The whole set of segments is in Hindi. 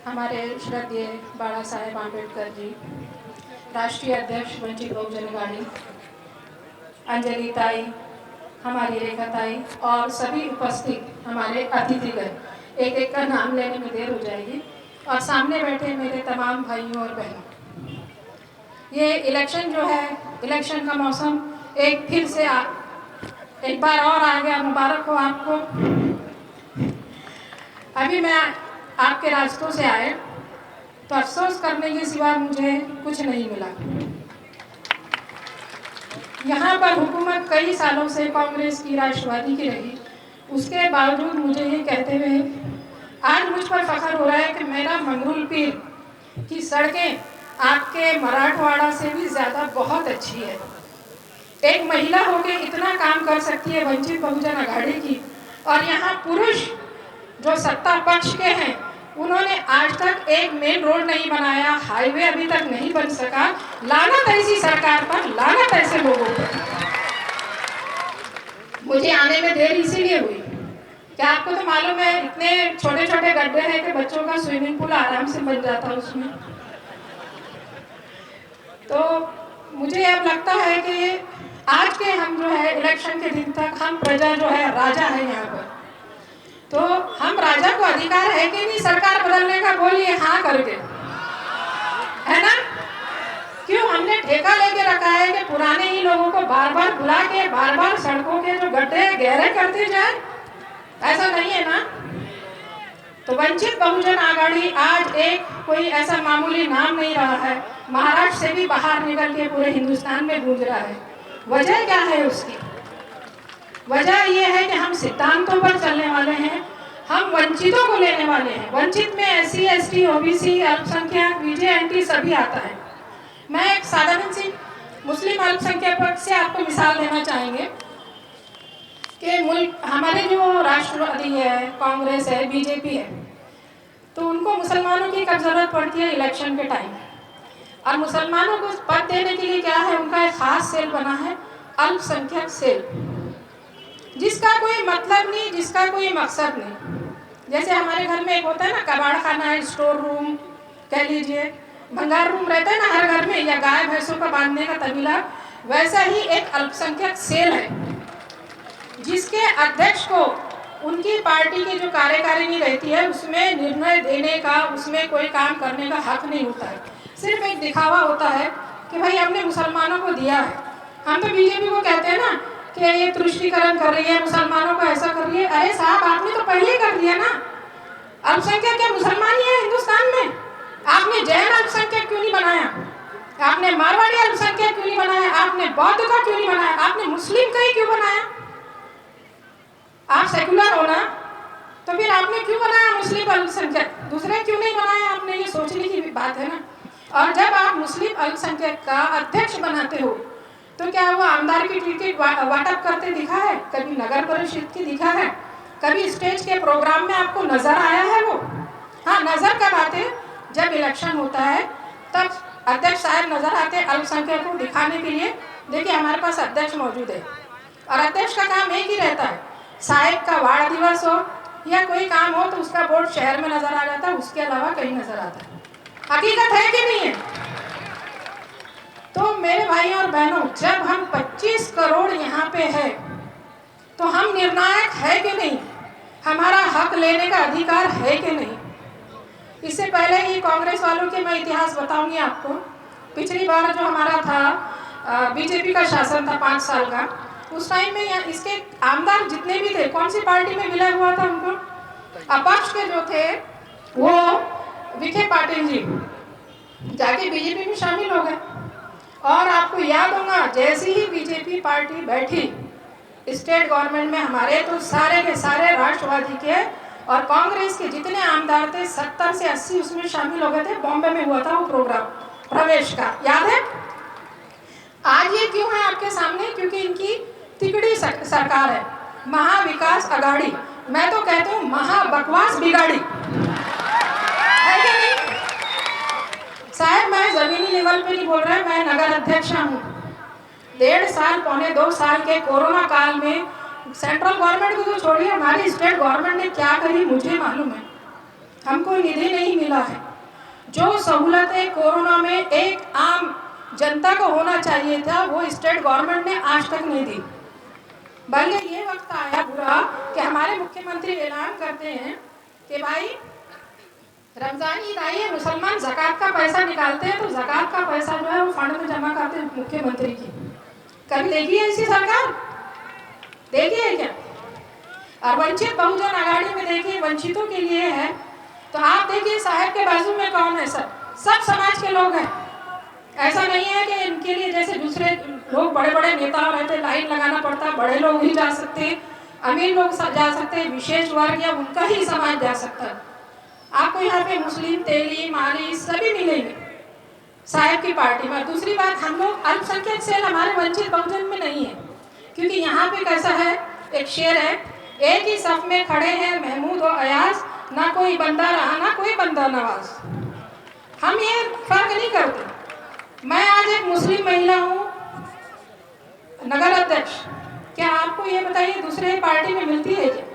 हमारे श्रद्धेय बाला साहेब आम्बेडकर जी, राष्ट्रीय अध्यक्ष वंचित बहुजन अघाड़ी, अंजलि ताई, हमारी रेखा ताई और सभी उपस्थित हमारे अतिथिगण, एक एक का नाम लेने में देर हो जाएगी, और सामने बैठे मेरे तमाम भाइयों और बहनों। ये इलेक्शन जो है, इलेक्शन का मौसम एक फिर से एक बार और आ गया। मुबारक हो आपको। अभी मैं आपके रास्तों से आए तो अफसोस करने के सिवा मुझे कुछ नहीं मिला। यहाँ पर हुकूमत कई सालों से कांग्रेस की, राष्ट्रवादी की रही, उसके बावजूद मुझे ये कहते हुए आज मुझ पर फख्र हो रहा है कि मेरा मंगरूल पीर की सड़कें आपके मराठवाड़ा से भी ज़्यादा बहुत अच्छी है। एक महिला होकर इतना काम कर सकती है वंचित बहुजन अघाड़ी की, और यहाँ पुरुष जो सत्ता पक्ष के हैं उन्होंने आज तक एक मेन रोड नहीं बनाया, हाईवे अभी तक नहीं बन सका। लानत ऐसी सरकार पर, लानत ऐसे लोगों पर। मुझे आने में देर इसीलिए हुई, क्या आपको तो मालूम है इतने छोटे छोटे गड्ढे हैं कि बच्चों का स्विमिंग पूल आराम से बन जाता उसमें। तो मुझे अब लगता है कि आज के हम जो है इलेक्शन के दिन तक हम प्रजा जो है राजा है यहाँ पर, तो हम राजा को अधिकार है कि नहीं सरकार बदलने का? बोलिए हाँ करके, है ना? क्यों हमने ठेका लेके रखा है कि पुराने ही लोगों को बार बार बुला के बार बार सड़कों के जो गड्ढे गहरे करते जाए? ऐसा नहीं है ना। तो वंचित बहुजन अघाड़ी आज एक कोई ऐसा मामूली नाम नहीं रहा है, महाराष्ट्र से भी बाहर निकल के पूरे हिंदुस्तान में गूंज रहा है। वजह क्या है उसकी? वजह यह है कि हम सिद्धांतों पर चलने वाले हैं, हम वंचितों को लेने वाले हैं। वंचित में SC ST OBC अल्पसंख्यक VJ सभी आता है। मैं एक साधारण सी मुस्लिम अल्पसंख्यक से आपको मिसाल देना चाहेंगे कि मुल्क हमारे जो राष्ट्रवादी है, कांग्रेस है, BJP है, तो उनको मुसलमानों की कब जरूरत पड़ती है? इलेक्शन के टाइम। और मुसलमानों को पद देने के लिए क्या है? उनका एक खास सेल बना है, अल्पसंख्यक सेल, जिसका कोई मतलब नहीं, जिसका कोई मकसद नहीं। जैसे हमारे घर में एक होता है ना कबाड़ खाना है, स्टोर रूम कह लीजिए, भंगार रूम रहता है ना हर घर में, या गाय भैंसों का बांधने का तबीला, वैसा ही एक अल्पसंख्यक सेल है जिसके अध्यक्ष को उनकी पार्टी की जो कार्यकारिणी रहती है उसमें निर्णय देने का, उसमें कोई काम करने का हक नहीं होता है। सिर्फ एक दिखावा होता है कि भाई हमने मुसलमानों को दिया है। हम तो BJP को कहते हैं ना कि ये तुष्टीकरण कर रही है, मुसलमानों को ऐसा कर रही है। अरे साहब, आपने तो पहले ही कर दिया ना। अल्पसंख्यक क्या मुसलमान ही है हिंदुस्तान में? आपने जैन अल्पसंख्यक क्यों नहीं बनाया? आपने मारवाड़ी अल्पसंख्यक क्यों नहीं बनाया? आपने बौद्ध का क्यों नहीं बनाया? आपने मुस्लिम का ही क्यों बनाया? आप सेकुलर हो ना, तो फिर आपने क्यों बनाया मुस्लिम अल्पसंख्यक? दूसरे क्यों नहीं बनाया आपने? ये सोचने की बात है ना। और जब आप मुस्लिम अल्पसंख्यक का अध्यक्ष बनाते हो तो क्या वो आमदार की टिकट वाटअप करते दिखा है? कभी नगर परिषद की दिखा है? कभी स्टेज के प्रोग्राम में आपको नजर आया है वो? हाँ, नजर कब आते? जब इलेक्शन होता है तब अध्यक्ष साहब नजर आते अल्पसंख्यक को दिखाने के लिए, देखिए हमारे पास अध्यक्ष मौजूद है। और अध्यक्ष का काम एक ही रहता है, साहेब का वाड़ दिवस हो या कोई काम हो तो उसका बोर्ड शहर में नजर आ जाता है, उसके अलावा कहीं नजर आता है। हकीकत है कि नहीं है? तो मेरे भाई और बहनों, जब हम 25 करोड़ यहाँ पे है तो हम निर्णायक है कि नहीं? हमारा हक लेने का अधिकार है कि नहीं? इससे पहले ही कांग्रेस वालों के मैं इतिहास बताऊंगी आपको। पिछली बार जो हमारा था BJP का शासन था 5 साल का, उस टाइम में इसके आमदार जितने भी थे, कौन सी पार्टी में विलय हुआ था उनको? अपक्ष के जो थे वो विखे पाटिल जी जाके BJP में शामिल हो गए। और आपको याद होगा, जैसी ही BJP पार्टी बैठी स्टेट गवर्नमेंट में हमारे, तो सारे के सारे राष्ट्रवादी के और कांग्रेस के जितने आमदार थे 70 से 80 उसमें शामिल हो गए थे। बॉम्बे में हुआ था वो प्रोग्राम प्रवेश का, याद है? आज ये क्यों है आपके सामने? क्योंकि इनकी तिकड़ी सरकार है, महाविकास अघाड़ी। मैं तो कहती हूँ महाबकवास बिगाड़ी, है कि नहीं? साहब, मैं जमीनी लेवल पे नहीं बोल रहा, मैं नगर अध्यक्ष हूँ। 1.5 साल पौने 2 साल के कोरोना काल में सेंट्रल गवर्नमेंट को तो छोड़िए, हमारी स्टेट गवर्नमेंट ने क्या करी मुझे मालूम है। हमको निधि नहीं मिला है। जो सहूलतें कोरोना में एक आम जनता को होना चाहिए था वो स्टेट गवर्नमेंट ने आज तक नहीं दी। बल्कि ये वक्त आया बुरा कि हमारे मुख्यमंत्री ऐलान करते हैं कि भाई रमजान ईद आई है, मुसलमान ज़कात का पैसा निकालते हैं, तो ज़कात का पैसा जो है वो फंड में जमा करते हैं मुख्यमंत्री की। कभी देखी है ऐसी सरकार? देखी है क्या? और वंचित बहुजन आघाड़ी में देखिए वंचितों के लिए है, तो आप देखिए साहब के बाजू में कौन है? सब समाज के लोग हैं। ऐसा नहीं है कि इनके लिए जैसे दूसरे लोग बड़े बड़े नेता रहते लाइन लगाना पड़ता, बड़े लोग ही जा सकते, अमीर लोग जा सकते, विशेष वर्ग या उनका ही समाज जा सकता है। आपको यहाँ पे मुस्लिम, तेली, माली सभी मिलेंगे साहब की पार्टी में। दूसरी बात, हम लोग अल्पसंख्यक सेल हमारे वंचित बहुजन में नहीं है, क्योंकि यहाँ पे कैसा है, एक शेर है, एक ही सफ में खड़े हैं महमूद और अयाज, ना कोई बंदा रहा ना कोई बंदा नवाज। हम ये फर्क नहीं करते। मैं आज एक मुस्लिम महिला हूँ, नगर अध्यक्ष, क्या आपको ये बताइए दूसरे पार्टी में मिलती है क्या?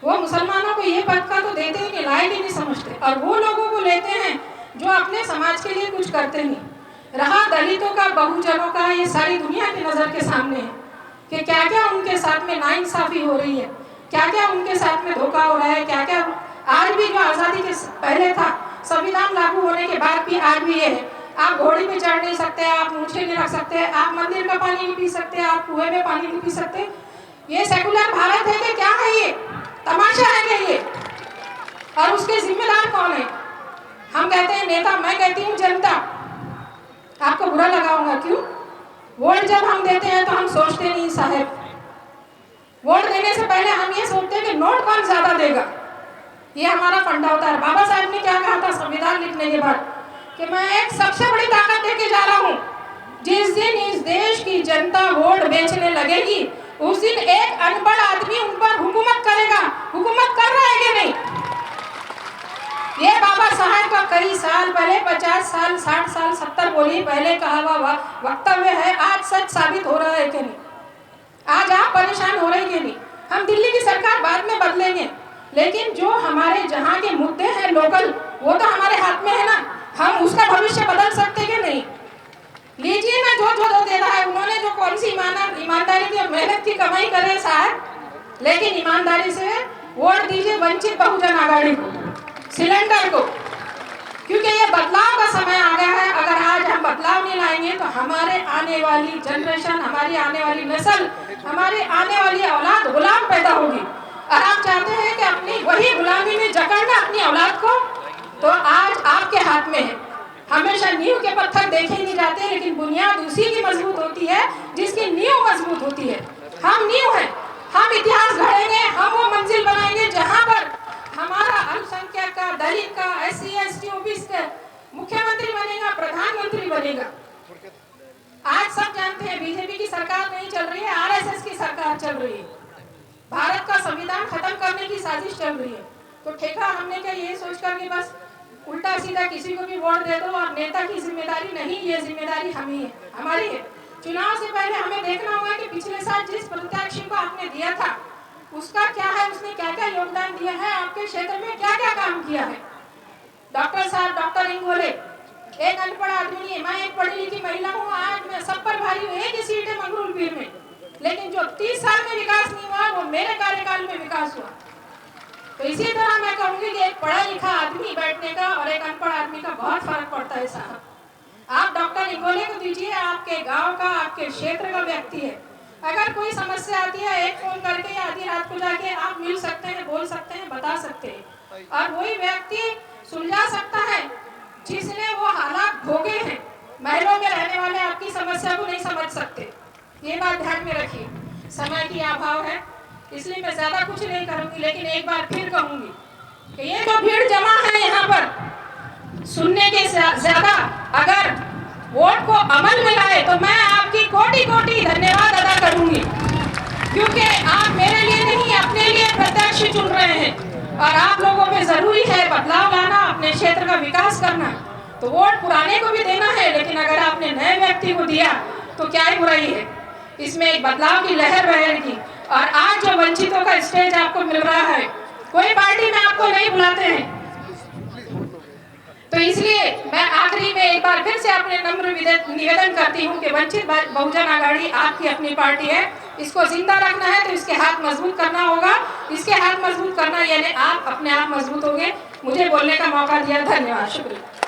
वो मुसलमानों को ये पद का तो देते ही नहीं, लायक ही नहीं समझते, और वो लोगों को लेते हैं जो अपने समाज के लिए कुछ करते नहीं। रहा दलितों का, बहुजनों का, ये सारी दुनिया की नज़र के सामने है कि क्या क्या उनके साथ में नाइंसाफ़ी हो रही है, क्या क्या उनके साथ में धोखा हो रहा है, क्या क्या आज भी जो आज़ादी के पहले था, संविधान लागू होने के बाद भी आज भी ये है। आप घोड़ी पे चढ़ नहीं सकते, आप मूछें नहीं रख सकते, आप मंदिर का पानी नहीं पी सकते, आप कुएं में पानी नहीं पी सकते। ये सेकुलर भारत है कि क्या है? ये तमाशा है क्या ये? और उसके जिम्मेदार कौन है? हम कहते हैं नेता, मैं कहती हूँ जनता। आपको बुरा लगाऊंगा क्यों? वोट जब हम देते हैं तो हम सोचते नहीं साहब, वोट देने से पहले हम ये सोचते हैं कि नोट कौन ज्यादा देगा। ये हमारा फंडा होता है। बाबा साहब ने क्या कहा था संविधान लिखने के बाद कि मैं एक सबसे बड़ी ताकत देके जा रहा हूँ, जिस दिन इस देश की जनता वोट बेचने लगेगी उस दिन एक अनपढ़ आदमी उन पर हुकूमत करेगा। हुकूमत कर रहा है कि नहीं? ये बाबा साहब का कई साल पहले, 50 साल, 60 साल, 70 बोली पहले कहा हुआ वक्तव्य है, आज सच साबित हो रहा है कि नहीं? आज आप परेशान हो रहे कि नहीं? हम दिल्ली की सरकार बाद में बदलेंगे, लेकिन जो हमारे जहाँ के मुद्दे हैं लोकल, वो तो हमारे हाथ में है ना। हम उसका भविष्य बदल सकते कि नहीं? लीजिए ना, जो दे रहा है उन्होंने, जो कौन सी ईमानदारी की मेहनत की कमाई करे साहब, लेकिन ईमानदारी से वोट दीजिए वंचित बहुजन आघाड़ी को, सिलेंडर को, क्योंकि ये बदलाव का समय आ गया है। अगर आज हम बदलाव नहीं लाएंगे तो हमारे आने वाली जनरेशन, हमारी आने वाली नस्ल, हमारी आने वाली औलाद गुलाम पैदा होगी। और आप चाहते हैं कि अपनी वही गुलामी में जकड़ना अपनी औलाद को, तो आज आपके हाथ में है। हमेशा नींव के पत्थर देखे नहीं जाते, लेकिन बुनियाद उसी की मजबूत होती है जिसकी नींव मजबूत होती है। हम नींव हैं, हम इतिहास गढ़ेंगे, हम वो मंजिल बनाएंगे जहाँ पर हमारा अल्पसंख्यक का, दलित का, SC ST OBC का मुख्यमंत्री बनेगा, प्रधानमंत्री बनेगा। आज सब जानते हैं बीजेपी की सरकार नहीं चल रही है, RSS की सरकार चल रही है। भारत का संविधान खत्म करने की साजिश चल रही है। तो ठेका हमने क्या ये सोच कर कि बस उल्टा सीधा किसी को भी वोट दे दो और नेता की जिम्मेदारी नहीं, ये जिम्मेदारी हमी है, हमारी है। चुनाव से पहले हमें देखना होगा कि पिछले साल जिस प्रत्याशी को आपने दिया था उसका क्या है, उसने क्या क्या योगदान दिया है, आपके क्षेत्र में क्या क्या काम किया है। डॉक्टर साहब, डॉक्टर इंगोले एक अनपढ़ आदमी नहीं है, मैं एक पढ़ी लिखी महिला हूँ, आज मैं सब पर भारी हूँ, एक ही सीट है मंगरूल पीर में, लेकिन जो 30 साल में विकास नहीं हुआ वो मेरे कार्यकाल में विकास हुआ। तो इसी तरह मैं कहूँगी कि एक पढ़ा लिखा आदमी बैठने का और एक अनपढ़ आदमी का बहुत फर्क पड़ता है साहब। आप डॉक्टर इंगोले को दीजिए, आपके गांव का, आपके क्षेत्र का व्यक्ति है। अगर कोई समस्या आती है, एक फोन करके या आधी रात को जाके आप मिल सकते हैं, बोल सकते हैं, बता सकते हैं, और वही व्यक्ति सुलझा सकता है जिसने वो हालात भोगे हैं। महलों में रहने वाले आपकी समस्या को नहीं समझ सकते, ये बात ध्यान में रखिए। समय की अभाव है इसलिए मैं ज्यादा कुछ नहीं करूंगी, लेकिन एक बार फिर कहूंगी कि ये जो भीड़ जमा है यहाँ पर, सुनने के ज्यादा अगर वोट को अमल में लाए तो मैं आपकी कोटि कोटि धन्यवाद अदा करूंगी, क्योंकि आप मेरे लिए नहीं अपने लिए प्रत्याशी चुन रहे हैं और आप लोगों में जरूरी है बदलाव लाना, अपने क्षेत्र का विकास करना। तो वोट पुराने को भी देना है, लेकिन अगर आपने नए व्यक्ति को दिया तो क्या ही बुराई है, इसमें एक बदलाव की लहर बहेगी। और आज जो वंचितों का स्टेज आपको मिल रहा है, कोई पार्टी में आपको नहीं बुलाते हैं, मैं आखिरी में एक बार फिर से अपने नम्र निवेदन करती हूँ कि वंचित बहुजन आघाड़ी आपकी अपनी पार्टी है, इसको जिंदा रखना है तो इसके हाथ मजबूत करना होगा। इसके हाथ मजबूत करना यानी आप अपने आप मजबूत होंगे। मुझे बोलने का मौका दिया, धन्यवाद, शुक्रिया।